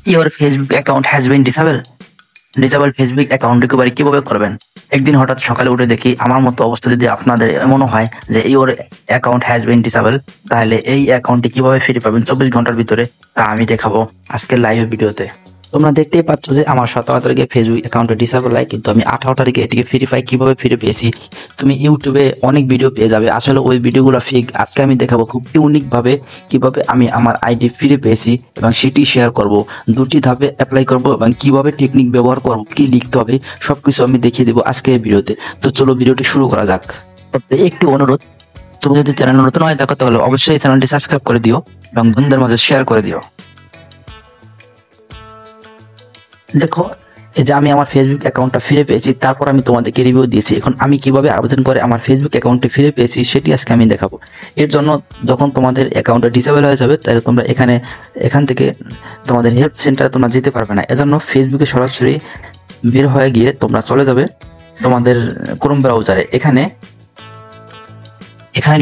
Your Facebook account has been disable Facebook account recovery কিভাবে করবেন? একদিন হঠাৎ সকালে উঠে দেখি আমার মতো অবস্থা যদি আপনাদের এমনও হয় যে your account has been disable, তাহলে এই অ্যাকাউন্টটি কিভাবে ফিরে পাবেন 24 ঘন্টার ভিতরে তা আমি দেখাবো আজকের লাইভ ভিডিওতে। তোমরা দেখতেই পাচ্ছ যে আমার 17 তারিখে ফেসবুক অ্যাকাউন্টে ডিসেবল হয়, কিন্তু আমি 18 তারিখে এটিকে ফ্রি পাই। কিভাবে ফিরে পেয়েছি তুমি ইউটিউবে অনেক ভিডিও পেয়ে যাবে, আসলে ওই ভিডিওগুলো ফেক। আজকে আমি দেখাবো খুব ইউনিক ভাবে কিভাবে আমি আমার আইডি ফিরে পেয়েছি এবং সেটি শেয়ার করব। দুটি ধাপে অ্যাপ্লাই করব এবং কিভাবে টেকনিক ব্যবহার করব, কি লিখতে হবে সবকিছু আমি দেখিয়ে দেবো আজকের ভিডিওতে। তো চলো ভিডিওটি শুরু করা যাক। একটু অনুরোধ, তুমি যদি চ্যানেল নতুন হয় দেখো তাহলে অবশ্যই চ্যানেলটি সাবস্ক্রাইব করে দিও এবং বন্ধুদের মাঝে শেয়ার করে দিও। দেখো, এই যে আমি আমার ফেসবুক অ্যাকাউন্টটা ফিরে পেয়েছি, তারপর আমি তোমাদেরকে রিভিউ দিয়েছি। এখন আমি কিভাবে আবেদন করে আমার ফেসবুক অ্যাকাউন্টে ফিরে পেয়েছি সেটি আজকে আমি দেখাবো। এর জন্য যখন তোমাদের অ্যাকাউন্টটা ডিসেবল হয়ে যাবে তাহলে তোমরা এখান থেকে তোমাদের হেল্প সেন্টারে তোমরা যেতে পারবে না। এজন্য ফেসবুকে সরাসরি বের হয়ে গিয়ে তোমরা চলে যাবে তোমাদের ক্রোম ব্রাউজারে। এখানে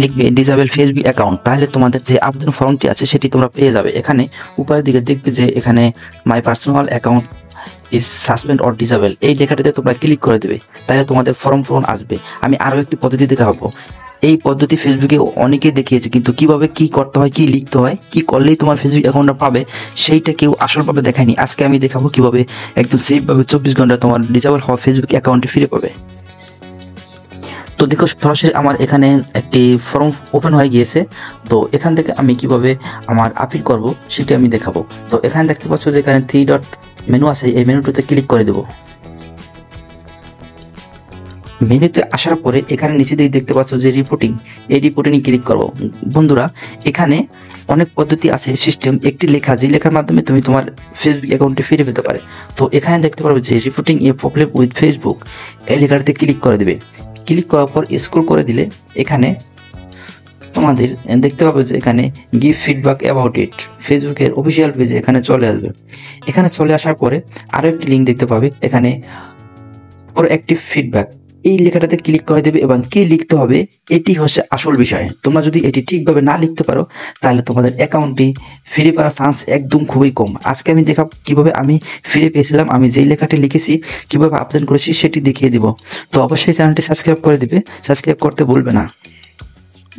লিখবে ডিসেবল ফেসবুক অ্যাকাউন্ট, তাহলে তোমাদের যে আবেদন ফর্মটি আছে সেটি তোমরা পেয়ে যাবে। এখানে উপরের দিকে দেখবে যে এখানে my personal account is suspend or disable, এই লেখাটিতে তোমরা ক্লিক করে দেবে, তাহলে তোমাদের ফর্ম আসবে। আমি আরও একটি পদ্ধতি দেখাবো। এই পদ্ধতি ফেসবুকে অনেকেই দেখিয়েছে, কিন্তু কিভাবে কি করতে হয়, কি লিখতে হয়, কি করলেই তোমার ফেসবুক অ্যাকাউন্টটা পাবে সেইটা কেউ আসলভাবে দেখায়নি। আজকে আমি দেখাবো কিভাবে একদম সেফভাবে 24 ঘন্টা তোমার ডিসেবল হওয়া ফেসবুক অ্যাকাউন্টে ফিরে পাবে। তো দেখো, সরাসরি আমার এখানে একটি ফর্ম ওপেন হয়ে গিয়েছে। তো এখান থেকে আমি কিভাবে আমার আপিল করব সেটি আমি দেখাবো। তো এখানে দেখতে পাচ্ছ যে এখানে 3 ডট মেনু আছে, এই মেনুটিতে ক্লিক করে দেব। মেনুতে আসার পরে এখানে নিচে দিকে দেখতে পাচ্ছ যে রিপোর্টিং, এই রিপোর্টিংয়ে ক্লিক করব। বন্ধুরা, এখানে অনেক পদ্ধতি আছে, সিস্টেম একটি লেখা, যে লেখার মাধ্যমে তুমি তোমার ফেসবুক অ্যাকাউন্টে ফিরে পেতে পারে। তো এখানে দেখতে পারবে যে reporting A problem with Facebook, এই লেখাটিতে ক্লিক করে দেবে। ক্লিক করার পর স্ক্রল করে দিলে এখানে তোমাদের দেখতে পাবে যে এখানে গিভ ফিডব্যাক অ্যাবাউট ইট, ফেসবুকের অফিসিয়াল পেজে এখানে চলে আসবে। এখানে চলে আসার পরে আরও একটি লিঙ্ক দেখতে পাবে, এখানে ফর অ্যাক্টিভ ফিডব্যাক, এই লেখাটাতে ক্লিক করে দেবে এবং কি লিখতে হবে এটি হচ্ছে আসল বিষয়। তোমরা যদি এটি ঠিকভাবে না লিখতে পারো তাহলে তোমাদের অ্যাকাউন্টটি ফিরে পাওয়ার চান্স একদম খুবই কম। আজকে আমি দেখাবো কিভাবে আমি ফিরে পেয়েছিলাম, আমি যেই লেখাটি লিখেছি কিভাবে আবেদন করেছি সেটি দেখিয়ে দিব। তো অবশ্যই চ্যানেলটি সাবস্ক্রাইব করে দিবে, সাবস্ক্রাইব করতে ভুলবে না।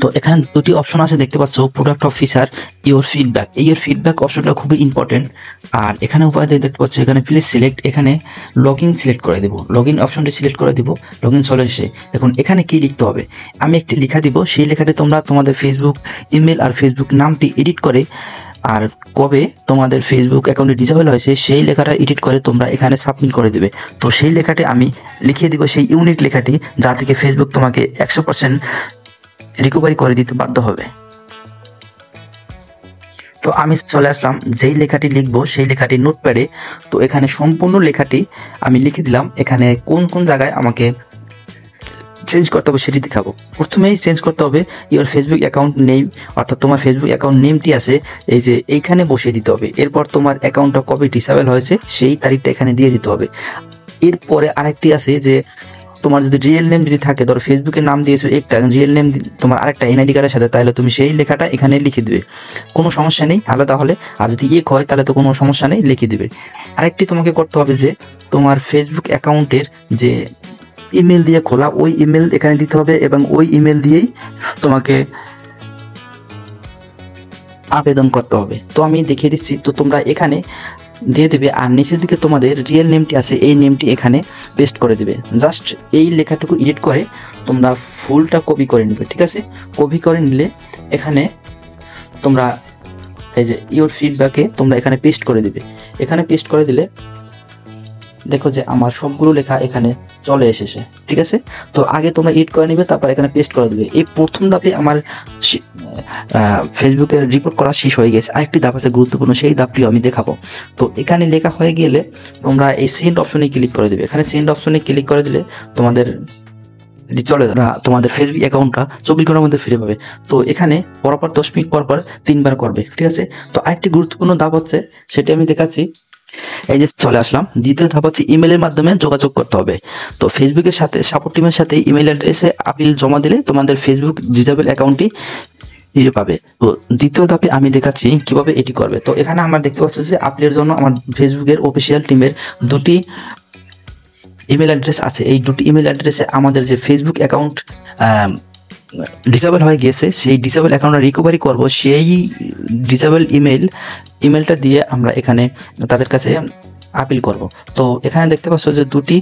তো এখানে দুটি অপশন আছে দেখতে পাচ্ছ, প্রোডাক্ট অফিসার, ইওর ফিডব্যাক। এই ফিডব্যাক অপশনটা খুবই ইম্পর্টেন্ট। আর এখানে উপায় দেখতে পাচ্ছ এখানে প্লিজ সিলেক্ট, এখানে লগ ইন সিলেক্ট করে দেবো, লগ ইন অপশনটি সিলেক্ট করে দিব। লগ ইন চলে এসে এখন এখানে কি লিখতে হবে, আমি একটি লেখা দিব, সেই লেখাটি তোমরা তোমাদের ফেসবুক ইমেল আর ফেসবুক নামটি এডিট করে আর কবে তোমাদের ফেসবুক অ্যাকাউন্টে ডিসেবল হয়েছে সেই লেখাটা এডিট করে তোমরা এখানে সাবমিট করে দেবে। তো সেই লেখাটি আমি লিখিয়ে দিব, সেই ইউনিক লেখাটি, যা থেকে ফেসবুক তোমাকে 100% রিকভারি করে দিতে বাধ্য হবে। তো আমি চলে আসলাম, যেই লেখাটি লিখবো সেই লেখাটি নোটপ্যাডে। তো এখানে সম্পূর্ণ লেখাটি আমি লিখে দিলাম। এখানে কোন কোন জায়গায় আমাকে চেঞ্জ করতে হবে সেটি দেখাবো। প্রথমেই চেঞ্জ করতে হবে ইওর ফেসবুক অ্যাকাউন্ট নেম, অর্থাৎ তোমার ফেসবুক অ্যাকাউন্ট নেমটি আছে এই যে এইখানে বসিয়ে দিতে হবে। এরপর তোমার অ্যাকাউন্টটা কবে ডিসেবল হয়েছে সেই তারিখটা এখানে দিয়ে দিতে হবে। এরপরে আরেকটি আছে যে তোমার যদি রিয়েল নেম যদি থাকে, ধরো ফেসবুকের নাম দিয়েছো একটা, রিয়েল নেম তোমার আরেকটা এনআইডি কার্ডের সাথে, তাহলে তুমি সেই লেখাটা এখানে লিখে দিবে, কোনো সমস্যা নেই আলাদা হলে। আর যদি হয় তাহলে তো কোনো সমস্যা নেই, লিখে দিবে। আরেকটি তোমাকে করতে হবে যে তোমার ফেসবুক অ্যাকাউন্টের যে ইমেল দিয়ে খোলা ওই ইমেল এখানে দিতে হবে এবং ওই ইমেল দিয়েই তোমাকে আবেদন করতে হবে। তো আমি দেখিয়ে দিচ্ছি, তো তোমরা এখানে দিয়ে দেবে আর নিচের দিকে তোমাদের রিয়েল নেমটি আছে এই নেমটি এখানে পেস্ট করে দেবে। জাস্ট এই লেখাটুকু এডিট করে তোমরা ফুলটা কপি করে নেবে, ঠিক আছে? কপি করে নিলে এখানে তোমরা এই যে ইওর ফিডব্যাকে তোমরা এখানে পেস্ট করে দিবে। এখানে পেস্ট করে দিলে দেখো যে আমার সবগুলো লেখা এখানে চলে এসেছে, ঠিক আছে? তো আগে তোমরা এডিট করে নেবে, তারপর এখানে পেস্ট করে দেবে। এই প্রথম ধাপে আমার ফেসবুকের রিপোর্ট করা শেষ হয়ে গেছে। আরেকটি ধাপ আছে গুরুত্বপূর্ণ, সেই ধাপটিও আমি দেখাবো। তো এখানে লেখা হয়ে গেলে তোমরা এই সেন্ড অপশনে ক্লিক করে দেবে। এখানে সেন্ড অপশনে ক্লিক করে দিলে তোমাদের চলে তোমাদের ফেসবুক অ্যাকাউন্টটা 24 ঘন্টার মধ্যে ফিরে পাবে। তো এখানে পরপর 10 মিনিট পর 3বার করবে, ঠিক আছে? তো আরেকটি গুরুত্বপূর্ণ ধাপ হচ্ছে, সেটি আমি দেখাচ্ছি। এই যে চলে আসলাম, দ্বিতীয় ধাপ হচ্ছে ইমেলের মাধ্যমে যোগাযোগ করতে হবে। তো ফেসবুকের সাথে সাপোর্ট টিমের সাথে ইমেল অ্যাড্রেসে আপিল জমা দিলে তোমাদের ফেসবুক ডিসেবল অ্যাকাউন্টটি ফিরে পাবে। তো দ্বিতীয় ধাপে আমি দেখাচ্ছি কিভাবে এটি করবে। তো এখানে আমরা দেখতে পাচ্ছি যে আপলোডের জন্য আমার ফেসবুকের অফিসিয়াল টিমের দুটি ইমেল অ্যাড্রেস আছে। এই দুটি ইমেল অ্যাড্রেসে আমাদের যে ফেসবুক অ্যাকাউন্ট ডিসেবল হয়ে গিয়েছে, সেই ডিসেবল অ্যাকাউন্টটা রিকভারি করব। সেই ডিসেবল ইমেলটা দিয়ে আমরা এখানে তাদের কাছে আপিল করব। তো এখানে দেখতে পাচ্ছ যে দুটি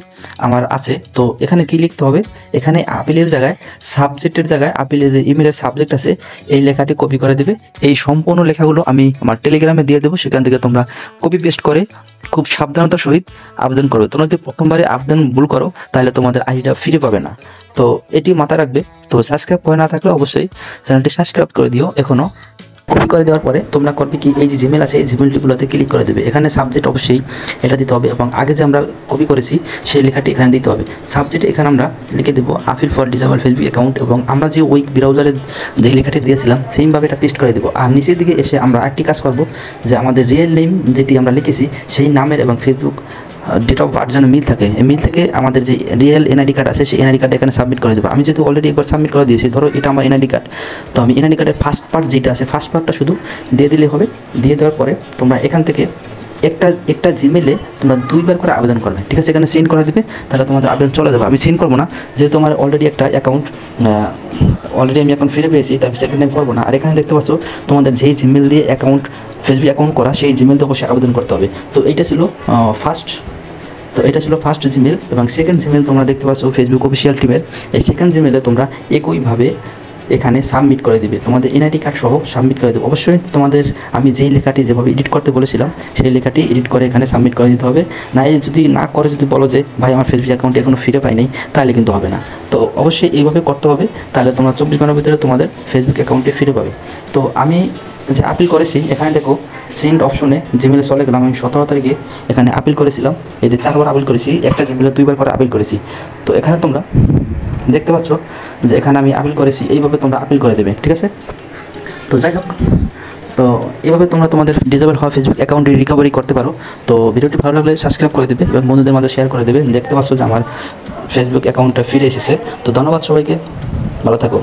আমার আছে। তো এখানে কি লিখতে হবে, এখানে আপিলের জায়গায় সাবজেক্টের জায়গায় আপিলের যে ইমেলের সাবজেক্ট আছে এই লেখাটি কপি করে দেবে। এই সম্পূর্ণ লেখাগুলো আমি আমার টেলিগ্রামে দিয়ে দেবো, সেখান থেকে তোমরা কপি পেস্ট করে খুব সাবধানতার সহিত আবেদন করবে। তোমরা যদি প্রথমবারে আবেদন ভুল করো তাহলে তোমাদের আইডিটা ফিরে পাবে না। তো এটি মাথায় রাখবে। তো সাবস্ক্রাইব করে না থাকলে অবশ্যই চ্যানেলটি সাবস্ক্রাইব করে দিও। এখনও কপি করে দেওয়ার পরে তোমরা করবে কি, এই যে জিমেল আছে এই জিমেলটিগুলোতে ক্লিক করে দেবে। এখানে সাবজেক্ট অবশ্যই এটা দিতে হবে এবং আগে যে আমরা কপি করেছি সেই লেখাটি এখানে দিতে হবে। সাবজেক্টে এখানে আমরা লিখে দেবো appeal for disable Facebook account এবং আমরা যে ওই ব্রাউজারে যে লেখাটি দিয়েছিলাম সেইভাবে এটা পেস্ট করে দেবো। আর নিচের দিকে এসে আমরা একটি কাজ করব যে আমাদের রিয়েল নেম যেটি আমরা লিখেছি সেই নামের এবং ফেসবুক ডেট অফ বার্থ যেন মিল থাকে, এই মিল থেকে আমাদের যে রিয়েল এনআইডি কার্ড আছে সেই এনআইডি কার্ড এখানে সাবমিট করে দেবো। আমি যেহেতু অলরেডি একবার সাবমিট করে দিয়েছি, ধরো এটা আমার এনআইডি কার্ড, তো আমি এনআইডি কার্ডের ফার্স্ট পার্ট যেটা আছে ফার্স্ট পার্টটা শুধু দিয়ে দিলে হবে। দিয়ে দেওয়ার পরে তোমরা এখান থেকে একটা জিমেলে তোমরা 2 বার করে আবেদন করবে, ঠিক আছে? এখানে সেন্ড করে দেবে, তাহলে তোমাদের আবেদন চলে যাবে। আমি সেন্ড করবো না, যেহেতু আমার অলরেডি একটা অ্যাকাউন্ট অলরেডি আমি এখন ফিরে পেয়েছি, তাই সেকেন্ড টাইম করবো না। আর এখানে দেখতে পাচ্ছ তোমাদের যেই জিমেল দিয়ে ফেসবুক অ্যাকাউন্ট করা সেই জিমেল দিয়ে অবশ্যই আবেদন করতে হবে। তো এটা ছিল ফার্স্ট জিমেল এবং সেকেন্ড জিমেল তোমরা দেখতে পাচ্ছ ফেসবুক অফিসিয়াল টিমের। এই সেকেন্ড জিমেলে তোমরা একইভাবে এখানে সাবমিট করে দিবে, তোমাদের এনআইডি কার্ড সহ সাবমিট করে দেবে। অবশ্যই তোমাদের আমি যেই লেখাটি যেভাবে এডিট করতে বলেছিলাম সেই লেখাটি এডিট করে এখানে সাবমিট করে দিতে হবে। যদি না করে যদি বলো যে ভাই আমার ফেসবুক অ্যাকাউন্টে এখনও ফিরে পাইনি, তাহলে কিন্তু হবে না। তো অবশ্যই এইভাবে করতে হবে, তাহলে তোমরা 24 ঘন্টার ভিতরে তোমাদের ফেসবুক অ্যাকাউন্টে ফিরে পাবে। তো আমি যে আপিল করেছি এখানে দেখো সেন্ড অপশনে জিমেলে চলে গেলাম। আমি 17 তারিখে এখানে আপিল করেছিলাম, এই যে 4 বার আপিল করেছি, একটা জিমেলে 2 বার করে আপিল করেছি। তো এখানে তোমরা দেখতে পাচ্ছ যে এখানে আমি আপিল করেছি, এইভাবে তোমরা আপিল করে দেবে, ঠিক আছে? তো যাই হোক, তো এইভাবে তোমরা তোমাদের ডিসেবল হওয়া ফেসবুক অ্যাকাউন্টে রিকভারি করতে পারো। তো ভিডিওটি ভালো লাগলে সাবস্ক্রাইব করে দেবে এবং বন্ধুদের মাঝে শেয়ার করে দেবে। দেখতে পাচ্ছ যে আমার ফেসবুক অ্যাকাউন্টটা ফিরে এসেছে। তো ধন্যবাদ সবাইকে, ভালো থাকো।